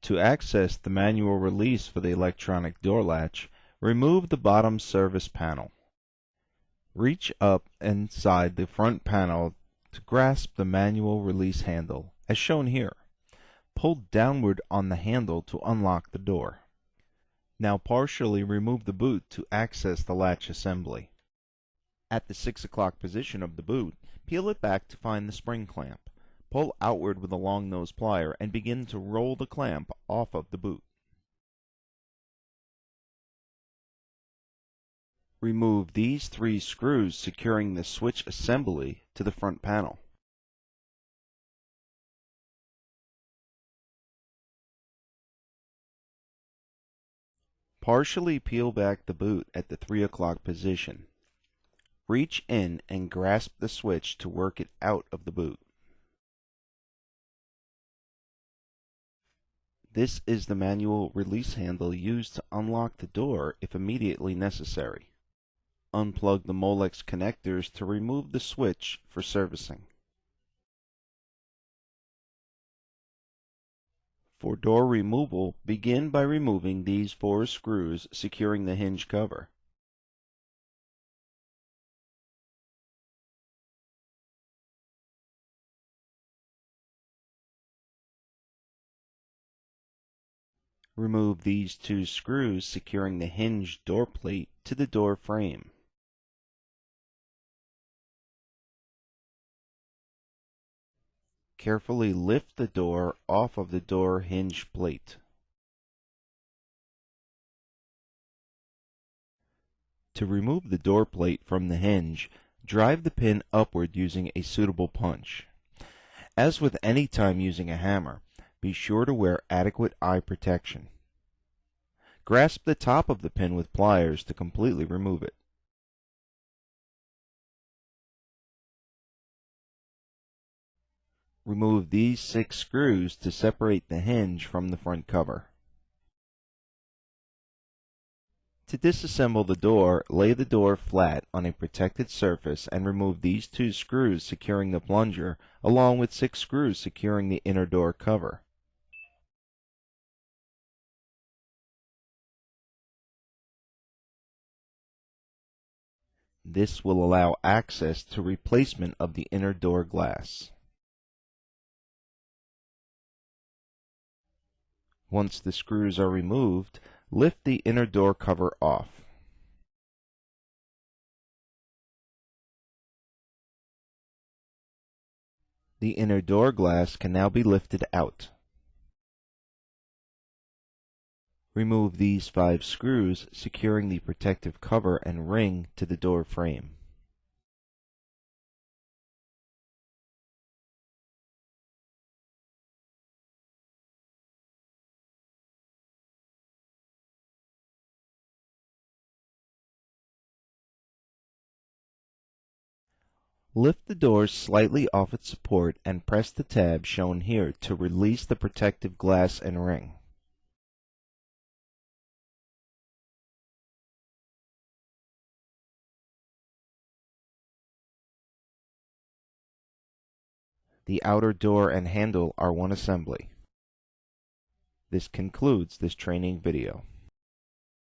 To access the manual release for the electronic door latch, remove the bottom service panel. Reach up inside the front panel to grasp the manual release handle, as shown here. Pull downward on the handle to unlock the door. Now partially remove the boot to access the latch assembly. At the 6 o'clock position of the boot, peel it back to find the spring clamp. Pull outward with a long nose plier and begin to roll the clamp off of the boot. Remove these 3 screws securing the switch assembly to the front panel. Partially peel back the boot at the 3 o'clock position. Reach in and grasp the switch to work it out of the boot. This is the manual release handle used to unlock the door if immediately necessary. Unplug the Molex connectors to remove the switch for servicing. For door removal, begin by removing these 4 screws securing the hinge cover. Remove these 2 screws securing the hinge door plate to the door frame. Carefully lift the door off of the door hinge plate. To remove the door plate from the hinge, drive the pin upward using a suitable punch. As with any time using a hammer, be sure to wear adequate eye protection. Grasp the top of the pin with pliers to completely remove it. Remove these 6 screws to separate the hinge from the front cover. To disassemble the door, lay the door flat on a protected surface and remove these 2 screws securing the plunger, along with 6 screws securing the inner door cover. This will allow access to replacement of the inner door glass. Once the screws are removed, lift the inner door cover off. The inner door glass can now be lifted out. Remove these 5 screws securing the protective cover and ring to the door frame. Lift the door slightly off its support and press the tab shown here to release the protective glass and ring. The outer door and handle are one assembly. This concludes this training video.